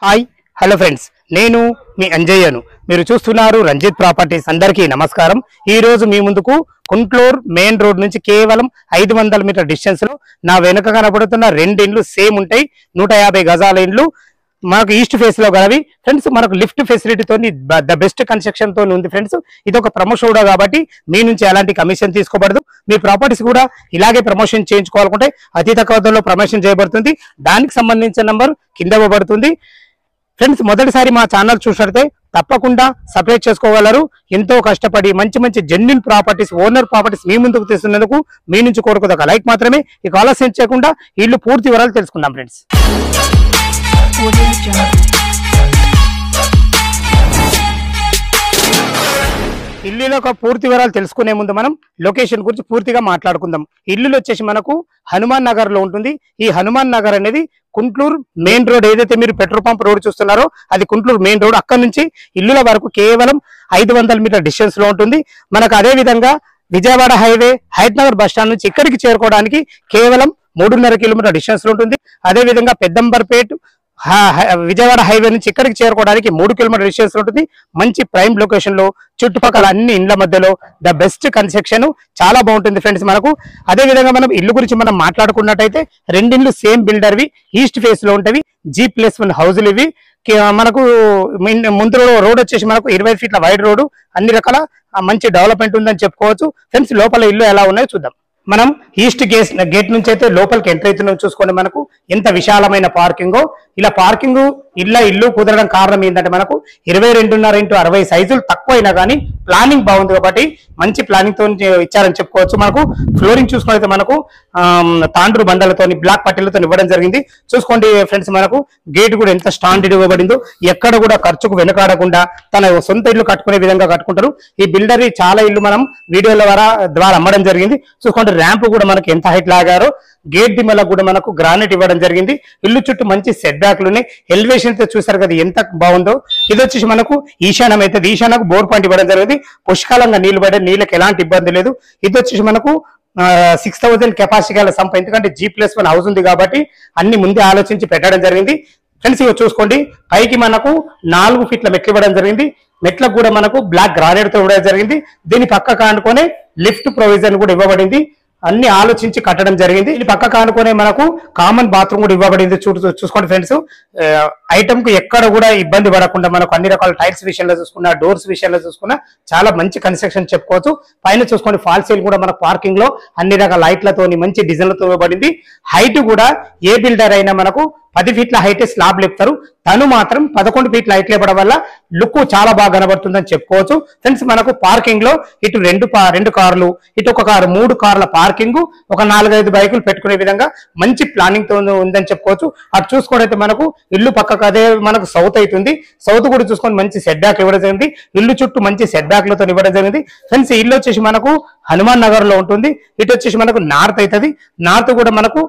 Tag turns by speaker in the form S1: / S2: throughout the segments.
S1: Hi hello friends, నేను మీ అంజయ్యను. మీరు చూస్తున్నారు రంజిత్ ప్రాపర్టీస్. అందరికీ నమస్కారం. ఈ రోజు మీ ముందుకు కుంట్లూరు మెయిన్ రోడ్ నుంచి కేవలం 500 మీటర్ డిస్టెన్స్ లో నా వెనుక కనబడుతున్న రెండు ఇండ్లు సేమ్ ఉంటాయి. 150 గజాల ఇండ్లు మనకు ఈస్ట్ ఫేస్ లో గలవి ఫ్రెండ్స్. మనకు లిఫ్ట్ ఫెసిలిటీతో ద బెస్ట్ కన్స్ట్రక్షన్ తో ఉంది ఫ్రెండ్స్. ఇది ఒక ప్రమోషన్ కూడా కాబట్టి మీ నుంచి ఎలాంటి కమిషన్ తీసుకోబడదు. మీ ప్రాపర్టీస్ కూడా ఇలాగే ప్రమోషన్ చేయించుకోవాలనుకుంటే అతి తక్కువ ధరలో ప్రమోషన్ చేయబడుతుంది. దానికి సంబంధించిన నంబర్ కింద ఇవ్వబడుతుంది ఫ్రెండ్స్. మొదటిసారి మా ఛానల్ చూసినట్లయితే తప్పకుండా సబ్స్క్రైబ్ చేసుకోగలరు. ఎంతో కష్టపడి మంచి మంచి జెన్యూన్ ప్రాపర్టీస్, ఓనర్ ప్రాపర్టీస్ మీ ముందుకు తెస్తున్నందుకు మీ నుంచి కోరుకుంది ఒక లైక్ మాత్రమే. ఇక ఆలస్యం చేయకుండా ఇల్లు పూర్తి వివరాలు తెలుసుకుందాం ఫ్రెండ్స్. ఇల్లులో ఒక పూర్తి వివరాలు తెలుసుకునే ముందు మనం లొకేషన్ గురించి పూర్తిగా మాట్లాడుకుందాం. ఇల్లులు వచ్చేసి మనకు హనుమాన్ నగర్ లో ఉంటుంది. ఈ హనుమాన్ నగర్ అనేది కుంట్లూరు మెయిన్ రోడ్, ఏదైతే మీరు పెట్రోల్ పంప్ రోడ్ చూస్తున్నారో అది కుంట్లూరు మెయిన్ రోడ్. అక్కడ నుంచి ఇల్లుల వరకు కేవలం 500 మీటర్ డిస్టెన్స్ లో ఉంటుంది. మనకు అదే విధంగా Vijayawada highway Hyderabad bus stand నుంచి ఇక్కడికి చేరుకోవడానికి కేవలం 3.5 కిలోమీటర్ డిస్టెన్స్ లో ఉంటుంది. అదే విధంగా పెద్దంబర్పేట్ విజయవాడ హైవే నుంచి ఇక్కడికి చేరుకోవడానికి 3 కిలోమీటర్ డిస్టెన్స్ ఉంటుంది. మంచి ప్రైమ్ లొకేషన్ లో చుట్టుపక్కల అన్ని ఇండ్ల మధ్యలో ద బెస్ట్ కన్స్ట్రక్షన్ చాలా బాగుంటుంది ఫ్రెండ్స్ మనకు. అదే విధంగా మనం ఇల్లు గురించి మనం మాట్లాడుకున్నట్టయితే రెండిండ్లు సేమ్ బిల్డర్వి, ఈస్ట్ ఫేస్ లో ఉంటవి, G+1 హౌజులు ఇవి. మనకు ముందు రోడ్ వచ్చేసి మనకు 20 ఫీట్ల వైడ్ రోడ్, అన్ని రకాల మంచి డెవలప్మెంట్ ఉందని చెప్పుకోవచ్చు ఫ్రెండ్స్. లోపల ఇల్లు ఎలా ఉన్నాయో చూద్దాం. మనం ఈస్ట్ గేట్ నుంచి అయితే లోపలికి ఎంటర్ అవుతున్నాం. చూసుకోండి మనకు ఎంత విశాలమైన పార్కింగో. ఇలా పార్కింగ్ ఇల్లు కుదరడం కారణం ఏంటంటే మనకు 22.5x60 సైజులు తక్కువైనా కానీ ప్లానింగ్ బాగుంది కాబట్టి మంచి ప్లానింగ్ తో ఇచ్చారని చెప్పుకోవచ్చు. మనకు ఫ్లోరింగ్ చూసుకున్నైతే మనకు తాండ్రు బండలతో బ్లాక్ పట్టీలతో ఇవ్వడం జరిగింది. చూసుకోండి ఫ్రెండ్స్, మనకు గేట్ కూడా ఎంత స్టాండర్డ్ ఇవ్వబడిందో. ఎక్కడ కూడా ఖర్చుకు వెనకాడకుండా తన సొంత ఇల్లు కట్టుకునే విధంగా కట్టుకుంటారు. ఈ బిల్డర్ చాలా ఇల్లు మనం వీడియోల ద్వారా అమ్మడం జరిగింది. చూసుకోండి ర్యాంప్ కూడా మనకు ఎంత హైట్ లాగారో. గేట్ దిమ్మల కూడా మనకు గ్రానైట్ ఇవ్వడం జరిగింది. ఇల్లు చుట్టూ మంచి సెట్ బ్యాక్లు ఉన్నాయి. ఎలివేషన్ తో చూసారు కదా ఎంత బాగుందో. ఇది వచ్చేసి మనకు ఈశాన్యం అయితే ఈశాన్యకు బోర్ పాయింట్ ఇవ్వడం జరిగింది. పుష్కలంగా నీళ్లు పడే, నీళ్ళకి ఎలాంటి ఇబ్బంది లేదు. ఇది వచ్చేసి మనకు 6000 కెపాసిటీ గల సంప, ఎందుకంటే G+1 హౌస్ ఉంది కాబట్టి అన్ని ముందే ఆలోచించి పెట్టడం జరిగింది ఫ్రెండ్స్. ఇవి చూసుకోండి పైకి మనకు 4 ఫీట్ల మెట్లు ఇవ్వడం జరిగింది. మెట్లకు కూడా మనకు బ్లాక్ గ్రానైట్ తో ఇవ్వడం జరిగింది. దీని పక్క కానుకొని లిఫ్ట్ ప్రొవిజన్ కూడా ఇవ్వబడింది. అన్ని ఆలోచించి కట్టడం జరిగింది. ఇది పక్క కానుకొనే మనకు కామన్ బాత్రూమ్ కూడా ఇవ్వబడింది. చూసుకోండి ఫ్రెండ్స్, ఐటమ్ కు ఎక్కడ కూడా ఇబ్బంది పడకుండా మనకు అన్ని రకాల టైల్స్ విషయంలో చూసుకున్నా, డోర్స్ విషయంలో చూసుకున్నా చాలా మంచి కన్స్ట్రక్షన్ చెప్పుకోవచ్చు. పైన చూసుకోండి ఫాల్ సీల్ కూడా మనకు పార్కింగ్ లో అన్ని రకాల లైట్లతోని మంచి డిజైన్లతో ఇవ్వబడింది. హైట్ కూడా ఏ బిల్డర్ అయినా మనకు 10 ఫీట్ల హైట్ స్లాబ్ లేపుతారు. తను మాత్రం 11 ఫీట్ల హైట్ లేపడం వల్ల లుక్ చాలా బాగా కనబడుతుందని చెప్పుకోవచ్చు ఫ్రెండ్స్. మనకు పార్కింగ్ లో ఇటు రెండు కార్లు, ఇటు ఒక కారు, 3 కార్ల పార్కింగ్, ఒక 4-5 బైకులు పెట్టుకునే విధంగా మంచి ప్లానింగ్ తో ఉందని చెప్పుకోవచ్చు. అటు చూసుకోవడైతే మనకు ఇల్లు పక్కకు అదే మనకు సౌత్ అవుతుంది. సౌత్ కూడా చూసుకొని మంచి సెట్ బ్యాక్ ఇవ్వడం జరిగింది. ఇల్లు చుట్టూ మంచి సెట్ బ్యాక్లతో ఇవ్వడం జరిగింది ఫ్రెండ్స్. ఇల్లు వచ్చేసి మనకు హనుమాన్ నగర్ లో ఉంటుంది. ఇటు వచ్చేసి మనకు నార్త్ అవుతుంది. నార్త్ కూడా మనకు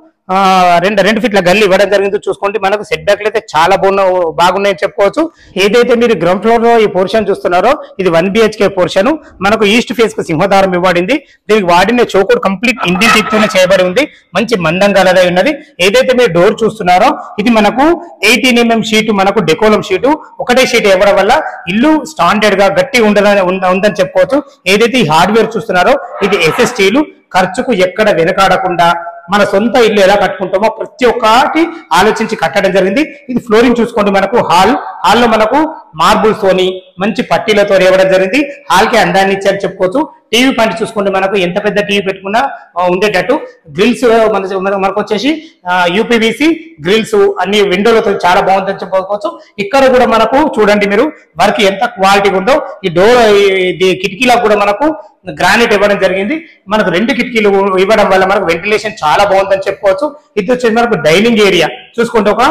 S1: 2 ఫీట్ల గల్లి ఇవ్వడం జరిగింది. చూసుకోండి మనకు సెట్ బ్యాక్లు అయితే చాలా బాగున్నాయని చెప్పుకోవచ్చు. ఏదైతే మీరు గ్రౌండ్ ఫ్లోర్ లో ఈ పోర్షన్ చూస్తున్నారో ఇది 1 BHK పోర్షన్. మనకు ఈస్ట్ ఫేస్ కు సింహద్వారం ఇవ్వబడింది. దీనికి వాడిన చౌకోడ్ కంప్లీట్ ఇండియన్ టీతోనే చేయబడి ఉంది. మంచి మందం గలదై ఉన్నది. ఏదైతే మీరు డోర్ చూస్తున్నారో ఇది మనకు 18 mm షీట్, మనకు డెకోలం షీటు, ఒకటే షీట్ ఇవ్వడం వల్ల ఇల్లు స్టాండర్డ్ గా గట్టి ఉందని చెప్పుకోవచ్చు. ఏదైతే ఈ హార్డ్వేర్ చూస్తున్నారో ఇది SSTలు, ఖర్చుకు ఎక్కడ వెనకాడకుండా మన సొంత ఇల్లు ఎలా కట్టుకుంటామో ప్రతి ఒక్కటి ఆలోచించి కట్టడం జరిగింది. ఇది ఫ్లోరింగ్ చూసుకోండి మనకు హాల్లో మనకు మార్బుల్స్ తోని మంచి పట్టీలతో ఇవ్వడం జరిగింది. హాల్ కి అందాన్ని ఇచ్చారని చెప్పుకోవచ్చు. టీవీ పాయింట్ చూసుకోండి మనకు ఎంత పెద్ద టీవీ పెట్టుకున్నా ఉండేటట్టు. గ్రిల్స్ మనకు వచ్చేసి UPVC గ్రిల్స్ అన్ని విండోలతో చాలా బాగుందని చెప్పుకోవచ్చు. ఇక్కడ కూడా మనకు చూడండి మీరు వర్క్ ఎంత క్వాలిటీ ఉందో. ఈ డోర్ కిటికీలకు కూడా మనకు గ్రానైట్ ఇవ్వడం జరిగింది. మనకు 2 కిటికీలు ఇవ్వడం వల్ల మనకు వెంటిలేషన్ చాలా బాగుందని చెప్పుకోవచ్చు. ఇది వచ్చేసి మనకు డైనింగ్ ఏరియా చూసుకుంటే ఒక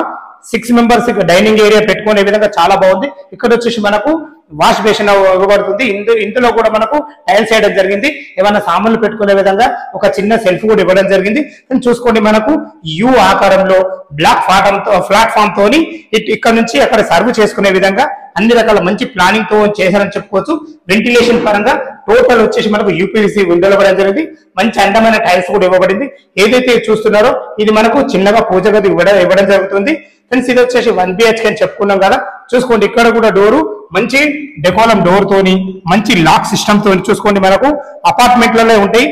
S1: 6 మెంబర్స్ డైనింగ్ ఏరియా పెట్టుకునే విధంగా చాలా బాగుంది. ఇక్కడ వచ్చేసి మనకు వాష్ బేసిన్ ఇవ్వబడుతుంది. ఇందులో కూడా మనకు టైల్స్ వేయడం జరిగింది. ఏమైనా సామాన్లు పెట్టుకునే విధంగా ఒక చిన్న సెల్ఫ్ కూడా ఇవ్వడం జరిగింది. చూసుకోండి మనకు యూ ఆకారంలో బ్లాక్ ప్లాట్ఫామ్ తోని ఇక్కడ నుంచి అక్కడ సర్వ్ చేసుకునే విధంగా అన్ని రకాల మంచి ప్లానింగ్ తో చేశారని చెప్పుకోవచ్చు. వెంటిలేషన్ పరంగా టోటల్ వచ్చేసి మనకు యూపీవీసీ విండోలు ఇవ్వడం జరిగింది. మంచి అందమైన టైల్స్ కూడా ఇవ్వబడింది. ఏదైతే చూస్తున్నారో ఇది మనకు చిన్నగా పూజ గది ఇవ్వడం జరుగుతుంది. ఫ్రెండ్స్ ఇది వచ్చేసి 1 BHK అని చెప్పుకున్నాం కదా. చూసుకోండి ఇక్కడ కూడా డోరు మంచి డెకోలం డోర్ తోని మంచి లాక్ సిస్టమ్ తోని చూసుకోండి. మనకు అపార్ట్మెంట్లలో ఉంటాయి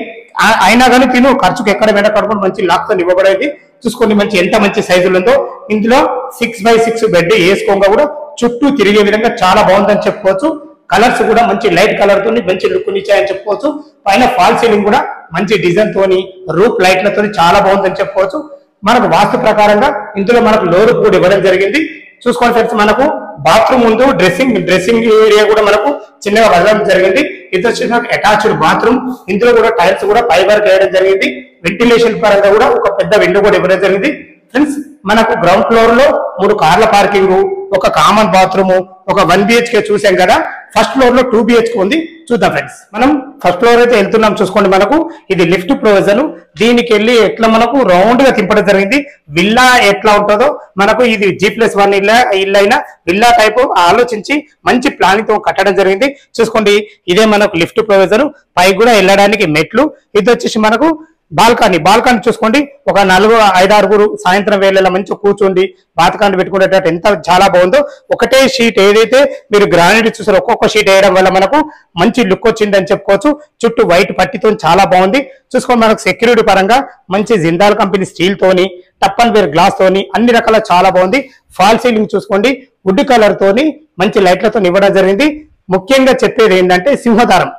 S1: అయినా కానీ తిను ఖర్చుకు ఎక్కడ వెనకడుకొని మంచి లాక్ తో ఇవ్వబడేది. చూసుకోండి మంచి ఎంత మంచి సైజులు ఉందో. ఇందులో 6x6 బెడ్ వేసుకోగా కూడా చుట్టూ తిరిగే విధంగా చాలా బాగుందని చెప్పుకోవచ్చు. కలర్స్ కూడా మంచి లైట్ కలర్ తోని మంచి లుక్ ఇచ్చాయని చెప్పుకోవచ్చు. పైన ఫాల్ సీలింగ్ కూడా మంచి డిజైన్ తోని రూప్ లైట్లతో చాలా బాగుందని చెప్పుకోవచ్చు. మనకు వాస్తు ప్రకారంగా ఇందులో మనకు లోరు కూడా ఇవ్వడం జరిగింది. చూసుకోండి ఫ్రెండ్స్ మనకు బాత్రూమ్ ముందు డ్రెస్సింగ్ ఏరియా కూడా మనకు చిన్నగా వదలడం జరిగింది. ఇది వచ్చి అటాచ్డ్ బాత్రూమ్. ఇందులో కూడా టైల్స్ కూడా ఫైబర్ వేయడం జరిగింది. వెంటిలేషన్ పరంగా కూడా ఒక పెద్ద విండో కూడా ఇవ్వడం జరిగింది. ఫ్రెండ్స్ మనకు గ్రౌండ్ ఫ్లోర్ లో 3 కార్ల పార్కింగ్, ఒక కామన్ బాత్రూమ్, ఒక 1 BHK చూసాం కదా. ఫస్ట్ ఫ్లోర్ లో 2 BHK ఉంది. చూద్దాం ఫ్రెండ్స్. మనం ఫస్ట్ ఫ్లోర్ అయితే వెళ్తున్నాం. చూసుకోండి మనకు ఇది లిఫ్ట్ ప్రొవిజన్. దీనికి వెళ్ళి ఎట్లా మనకు రౌండ్ గా తిప్పడం జరిగింది. విల్లా ఎట్లా ఉంటుందో మనకు ఇది G+1 ఇల్లు అయినా విల్లా టైప్ ఆలోచించి మంచి ప్లానింగ్ తో కట్టడం జరిగింది. చూసుకోండి ఇదే మనకు లిఫ్ట్ ప్రొవిజన్. పై కూడా వెళ్ళడానికి మెట్లు. ఇది వచ్చేసి మనకు బాల్కనీ చూసుకోండి. ఒక 4-5-6 సాయంత్రం వేళ మంచి కూర్చోండి బాతకాండ పెట్టుకునేటట్టు ఎంత చాలా బాగుందో. ఒకటే షీట్ ఏదైతే మీరు గ్రానైట్ చూసారో ఒక్కొక్క షీట్ వేయడం వల్ల మనకు మంచి లుక్ వచ్చింది అని చెప్పుకోవచ్చు. చుట్టూ వైట్ పట్టితో చాలా బాగుంది. చూసుకోండి మనకు సెక్యూరిటీ పరంగా మంచి జిందాల్ కంపెనీ స్టీల్ తోని టప్ అండ్ వేర్ గ్లాస్ తోని అన్ని రకాల చాలా బాగుంది. ఫాల్ సీలింగ్ చూసుకోండి వుడ్ కలర్ తోని మంచి లైట్లతో ఇవ్వడం జరిగింది. ముఖ్యంగా చెప్పేది ఏంటంటే సింహదారం.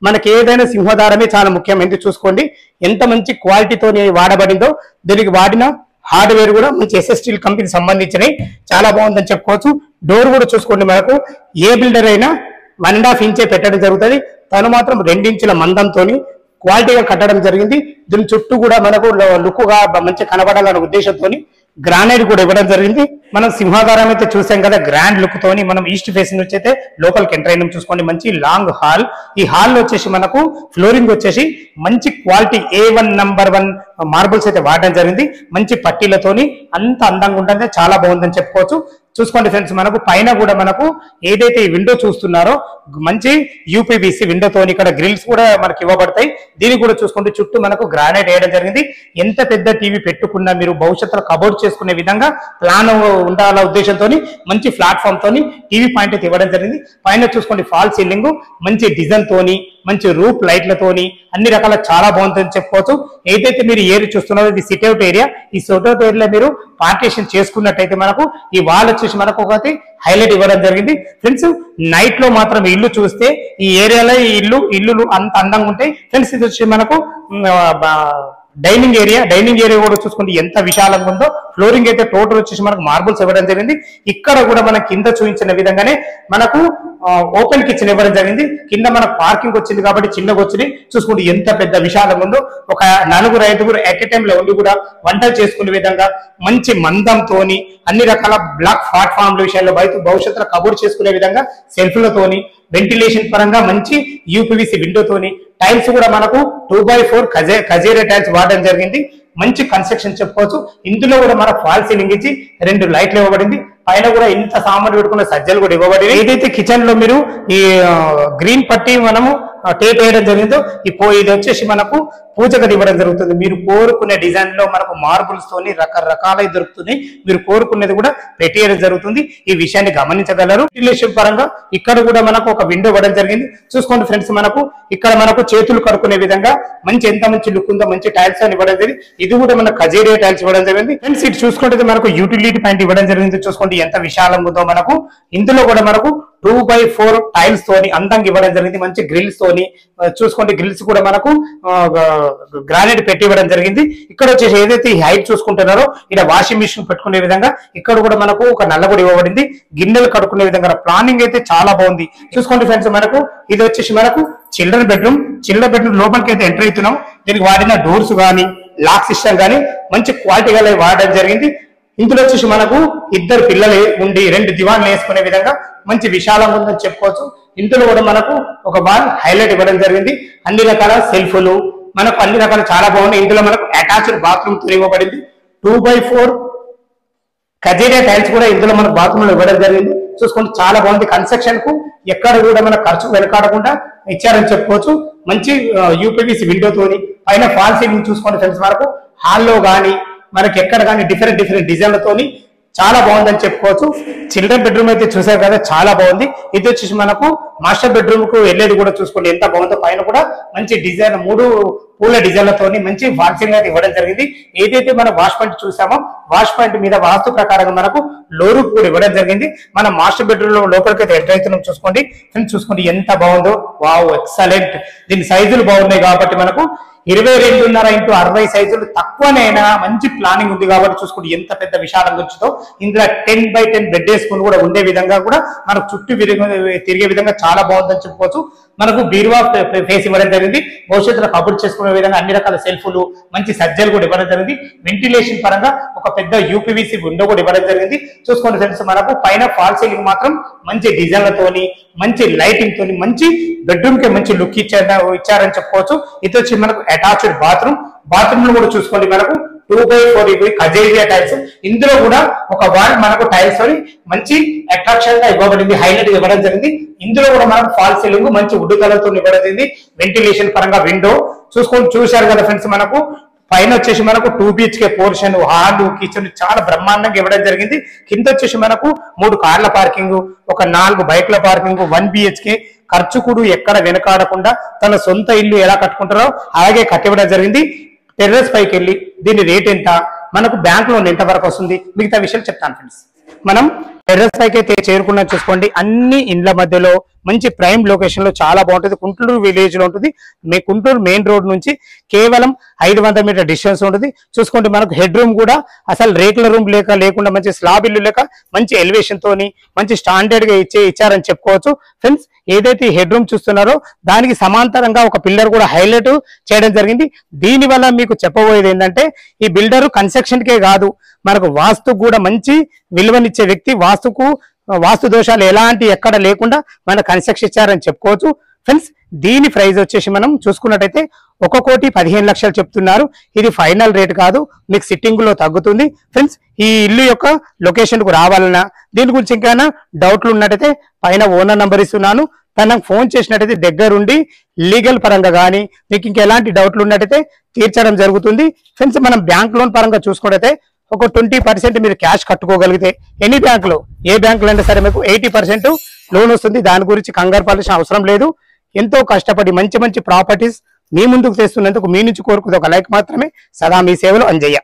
S1: మనకి ఏదైనా సింహదారమే చాలా ముఖ్యమైనది. చూసుకోండి ఎంత మంచి క్వాలిటీతో వాడబడిందో. దీనికి వాడిన హార్డ్వేర్ కూడా మంచి SS స్టీల్ కంపెనీ సంబంధించినవి చాలా బాగుందని చెప్పుకోవచ్చు. డోర్ కూడా చూసుకోండి మనకు ఏ బిల్డర్ అయినా 1.5 ఇంచే పెట్టడం జరుగుతుంది. తను మాత్రం 2 ఇంచుల మందంతో క్వాలిటీగా కట్టడం జరిగింది. దీని చుట్టూ కూడా మనకు లుక్ గా మంచి కనబడాలనే ఉద్దేశంతో గ్రానైట్ కూడా ఇవ్వడం జరిగింది. మనం సింహాధారం అయితే చూసాం కదా. గ్రాండ్ లుక్ తోని మనం ఈస్ట్ ఫేసింగ్ నుంచి అయితే లోపలికి ఎంటర్ అయినాం. చూసుకోండి మంచి లాంగ్ హాల్. ఈ హాల్ లో వచ్చేసి మనకు ఫ్లోరింగ్ వచ్చేసి మంచి క్వాలిటీ A1 నంబర్ 1 మార్బుల్స్ అయితే వాడడం జరిగింది. మంచి పట్టీలతోని అంత అందంగా ఉంటుంది. చాలా బాగుందని చెప్పుకోవచ్చు. చూసుకోండి ఫ్రెండ్స్ మనకు పైన కూడా మనకు ఏదైతే ఈ విండో చూస్తున్నారో మంచి యూపీవీసీ విండోతోని ఇక్కడ గ్రిల్స్ కూడా మనకి ఇవ్వబడతాయి. దీనికి కూడా చూసుకుంటే చుట్టూ మనకు గ్రానైట్ వేయడం జరిగింది. ఎంత పెద్ద టీవీ పెట్టుకున్నా మీరు భవిష్యత్తులో కబోర్డ్ చేసుకునే విధంగా ప్లాన్ ఉండాల ఉద్దేశంతో మంచి ప్లాట్ఫామ్ తోని టీవీ పాయింట్ అయితే ఇవ్వడం జరిగింది. పైన చూసుకోండి ఫాల్ సీలింగ్ మంచి డిజైన్ తోని మంచి రూప్ లైట్లతోని అన్ని రకాల చాలా బాగుంటుందని చెప్పుకోవచ్చు. ఏదైతే మీరు ఏరియా చూస్తున్నారో ఇది సిట్అవుట్ ఏరియా. ఈ సిట్అవుట్ ఏరియాలో మీరు పార్టీషన్ చేసుకున్నట్టయితే మనకు ఈ వాల్ వచ్చేసి మనకు ఒకటి హైలైట్ ఇవ్వడం జరిగింది. ఫ్రెండ్స్ నైట్ లో మాత్రం ఇల్లు చూస్తే ఈ ఏరియాలో ఈ ఇల్లు అంత అందంగా ఉంటాయి. ఫ్రెండ్స్ ఇది వచ్చి మనకు డైనింగ్ ఏరియా కూడా చూసుకుంటే ఎంత విశాలంగా ఉందో. ఫ్లోరింగ్ అయితే టోటల్ వచ్చేసి మనకు మార్బుల్స్ ఇవ్వడం జరిగింది. ఇక్కడ కూడా మన కింద చూపించిన విధంగానే మనకు ఓపెన్ కిచెన్ ఇవ్వడం జరిగింది. కింద మనకు పార్కింగ్ వచ్చింది కాబట్టి చిన్నగా వచ్చింది. చూసుకుంటే ఎంత పెద్ద విశాలంగా ఉందో. ఒక 4-5 ఎట్ ఏ టైం లో ఉండి కూడా వంటలు చేసుకునే విధంగా మంచి మందంతోని అన్ని రకాల బ్లాక్ ప్లాట్ఫామ్ల విషయాల్లో భవిష్యత్తులో కబోర్డ్ చేసుకునే విధంగా సెల్ఫ్లతోని వెంటిలేషన్ పరంగా మంచి యూపీవీసీ విండోతోని టైల్స్ కూడా మనకు 2x4 ఖజీరా టైల్స్ వాడడం జరిగింది. మంచి కన్స్ట్రక్షన్ చెప్పుకోవచ్చు. ఇందులో కూడా మన ఫాల్ సీలింగ్ ఇచ్చి 2 లైట్లు ఇవ్వబడింది. పైన కూడా ఇంత సామాన్లు పెట్టుకున్న సజ్జలు కూడా ఇవ్వబడింది. ఏదైతే కిచెన్ లో మీరు ఈ గ్రీన్ పట్టి మనము టేప్ వేయడం జరిగిందో ఇది వచ్చేసి మనకు పూజ గది ఇవ్వడం జరుగుతుంది. మీరు కోరుకునే డిజైన్ లో మనకు మార్బుల్స్ తోని రకరకాలై దొరుకుతుంది. మీరు కోరుకునేది కూడా పెట్టేయడం జరుగుతుంది. ఈ విషయాన్ని గమనించగలరు. వెంటిలేషన్ పరంగా ఇక్కడ కూడా మనకు ఒక విండో ఇవ్వడం జరిగింది. చూసుకోండి ఫ్రెండ్స్ మనకు ఇక్కడ మనకు చేతులు కడుక్కునే విధంగా ఎంత మంచి లుక్ ఉందో మంచి టైల్స్ అని ఇవ్వడం జరిగింది. ఇది కూడా మనకు ఖజీరా టైల్స్ ఇవ్వడం జరిగింది. ఫ్రెండ్స్ ఇటు చూసుకుంటే మనకు యూటిలిటీ పాయింట్ ఇవ్వడం జరిగింది. చూసుకోండి ఎంత విశాలంగా ఉందో. మనకు ఇందులో కూడా మనకు 2x4 టైల్స్ తోని అందంగా ఇవ్వడం జరిగింది. మంచి గ్రిల్స్ తోని చూసుకోండి. గ్రిల్స్ కూడా మనకు గ్రానైట్ పెట్టి ఇవ్వడం జరిగింది. ఇక్కడ వచ్చేసి ఏదైతే ఈ హైట్ చూసుకుంటున్నారో ఇక్కడ వాషింగ్ మిషన్ పెట్టుకునే విధంగా ఇక్కడ కూడా మనకు ఒక నల్ల కూడా ఇవ్వబడింది. గిన్నెలు కడుక్కునే విధంగా ప్లానింగ్ అయితే చాలా బాగుంది. చూసుకోండి ఫ్రెండ్స్ మనకు ఇది వచ్చేసి మనకు చిల్డ్రన్ బెడ్రూమ్ లోపలికి అయితే ఎంటర్ అవుతున్నాం. దీనికి వాడిన డోర్స్ కానీ లాక్ సిస్టమ్ కానీ మంచి క్వాలిటీ గా వాడడం జరిగింది. ఇందులో వచ్చేసి మనకు 2 పిల్లలు ఉండి 2 దివాన్లు వేసుకునే విధంగా మంచి విశాలంగా ఉందని చెప్పుకోవచ్చు. ఇందులో కూడా మనకు ఒక వాల్ హైలైట్ ఇవ్వడం జరిగింది. అన్ని రకాల సెల్ఫ్లు మనకు అన్ని రకాల చాలా బాగున్నాయి. ఇందులో మనకు అటాచ్డ్ బాత్రూమ్ ఇవ్వబడింది. 2x4 కజేరియా టైల్స్ కూడా ఇందులో మన బాత్రూమ్ లో ఇవ్వడం జరిగింది. చూసుకోండి చాలా బాగుంది. కన్స్ట్రక్షన్ కు ఎక్కడ కూడా మన ఖర్చు వెనకాడకుండా ఇచ్చారని చెప్పుకోవచ్చు. మంచి యూపీవీసీ విండోతోని పైన ఫాల్ సీలింగ్ చూసుకోండి ఫ్రెండ్స్. మనకు హాల్లో కానీ మనకి ఎక్కడ కానీ డిఫరెంట్ డిజైన్లతోని చాలా బాగుందని చెప్పుకోవచ్చు. చిల్డ్రన్ బెడ్రూమ్ అయితే చూసారు కదా, చాలా బాగుంది. ఇది వచ్చేసి మనకు మాస్టర్ బెడ్రూమ్ కు వెళ్ళేది కూడా చూసుకోండి ఎంత బాగుందో. పైన కూడా మంచి డిజైన్ 3 పూల డిజైన్లతోని మంచి వాల్సింగ్ అయితే ఇవ్వడం జరిగింది. ఏదైతే మనం వాష్ పాయింట్ చూసామో వాష్ పాయింట్ మీద వాస్తు ప్రకారంగా మనకు లోరు కూడా ఇవ్వడం జరిగింది. మన మాస్టర్ బెడ్రూమ్ లో లోపలికి అయితే ఎంటర్ అవుతున్నాం. చూసుకోండి ఫ్రెండ్స్, చూసుకోండి ఎంత బాగుందో. Wow, excellent. దీని సైజులు బాగున్నాయి కాబట్టి మనకు 22.5 x 60 సైజులు తక్కువనైనా మంచి ప్లానింగ్ ఉంది కాబట్టి చూసుకోండి ఎంత పెద్ద విశాలంగా వచ్చిందో. ఇందులో 10x10 బెడ్ వేసుకుని కూడా ఉండే విధంగా కూడా మనకు చుట్టూ తిరిగే విధంగా చాలా బాగుందని చెప్పుకోవచ్చు. మనకు బీరువా ఫేస్ ఇవ్వడం జరిగింది. భవిష్యత్తులో కబుర్ చేసుకునే విధంగా అన్ని రకాల సెల్ఫ్లు మంచి సజ్జలు కూడా ఇవ్వడం జరిగింది. వెంటిలేషన్ పరంగా ఒక పెద్ద యూపీవీసీ విండో కూడా ఇవ్వడం జరిగింది. చూసుకోండి ఫ్రెండ్స్, మనకు పైన ఫాల్ సీలింగ్ మాత్రం మంచి డిజైన్లతోని మంచి లైటింగ్ తోని మంచి బెడ్రూమ్ కి మంచి లుక్ ఇచ్చారని చెప్పుకోవచ్చు. ఇది వచ్చి మనకు అటాచ్డ్ బాత్రూమ్ లో కూడా చూసుకోండి మనకు 2x4 కజేరియా టైల్స్. ఇందులో కూడా ఒక వాల్ మనకు టైల్స్ తోని మంచి అట్రాక్షన్ గా ఇవ్వబడింది, హైలైట్ ఇవ్వడం జరిగింది. ఇందులో కూడా మనకు ఫాల్ సీలింగ్ మంచి వుడ్ కలర్ తో ఇవ్వడం జరిగింది. వెంటిలేషన్ పరంగా విండో చూశారు కదా ఫ్రెండ్స్. మనకు పైన వచ్చేసి మనకు 2 BHK పోర్షన్, హాల్, కిచెన్ చాలా బ్రహ్మాండంగా ఇవ్వడం జరిగింది. కింద వచ్చేసి మనకు 3 కార్ల పార్కింగ్, ఒక 4 బైక్ల పార్కింగ్, 1 BHK. ఖర్చు కూడా ఎక్కడ వెనకాడకుండా తన సొంత ఇల్లు ఎలా కట్టుకుంటారో అలాగే కట్టివ్వడం జరిగింది. టెర్రస్ పైకి వెళ్ళి దీని రేట్ ఎంత, మనకు బ్యాంక్ లోన్ ఎంత వరకు వస్తుంది, మిగతా విషయాలు చెప్తాను ఫ్రెండ్స్. మనం టెర్రస్ పైకి అయితే చేరుకున్నా చూసుకోండి. అన్ని ఇండ్ల మధ్యలో మంచి ప్రైమ్ లొకేషన్ లో చాలా బాగుంటుంది. గుంటూరు విలేజ్ లో ఉంటుంది. గుంటూరు మెయిన్ రోడ్ నుంచి కేవలం 500 మీటర్ డిస్టెన్స్ ఉంటుంది. చూసుకోండి మనకు హెడ్ రూమ్ కూడా అసలు రేకుల రూమ్ లేకుండా మంచి స్లాబ్ ఇల్లు లేక మంచి ఎలివేషన్ తోని మంచి స్టాండర్డ్ గా ఇచ్చారని చెప్పుకోవచ్చు ఫ్రెండ్స్. ఏదైతే హెడ్ రూమ్ చూస్తున్నారో దానికి సమాంతరంగా ఒక పిల్లర్ కూడా హైలైట్ చేయడం జరిగింది. దీని వల్ల మీకు చెప్పబోయేది ఏంటంటే ఈ బిల్డర్ కన్స్ట్రక్షన్ కే కాదు మనకు వాస్తు కూడా మంచి విలువనిచ్చే వ్యక్తి. వాస్తు దోషాలు ఎలాంటి ఎక్కడ లేకుండా మన కన్స్ట్రక్షన్ ఇచ్చారని చెప్పుకోవచ్చు ఫ్రెండ్స్. దీని ప్రైస్ వచ్చేసి మనం చూసుకున్నట్టయితే 1,15,00,000 చెప్తున్నారు. ఇది ఫైనల్ రేట్ కాదు, మీకు సిట్టింగ్ లో తగ్గుతుంది ఫ్రెండ్స్. ఈ ఇల్లు యొక్క లొకేషన్ కు రావాలన్నా దీని గురించి ఇంకా డౌట్లు ఉన్నట్టయితే పైన ఓనర్ నంబర్ ఇస్తున్నాను. తనకు ఫోన్ చేసినట్టయితే దగ్గరుండి లీగల్ పరంగా కానీ మీకు ఇంకా ఎలాంటి డౌట్లు ఉన్నట్టయితే తీర్చడం జరుగుతుంది ఫ్రెండ్స్. మనం బ్యాంక్ లోన్ పరంగా చూసుకున్నట్టయితే ఒక 20% మీరు క్యాష్ కట్టుకోగలిగితే ఎనీ బ్యాంకులో ఏ బ్యాంకులో అయినా సరే మీకు 80% లోన్ వస్తుంది. దాని గురించి కంగారు పడాల్సిన అవసరం లేదు. ఎంతో కష్టపడి మంచి ప్రాపర్టీస్ మీ ముందుకు తెస్తున్నందుకు మీ నుంచి కోరుకునే ఒక లైక్ మాత్రమే. సదా మీ సేవలో అంజయ్య.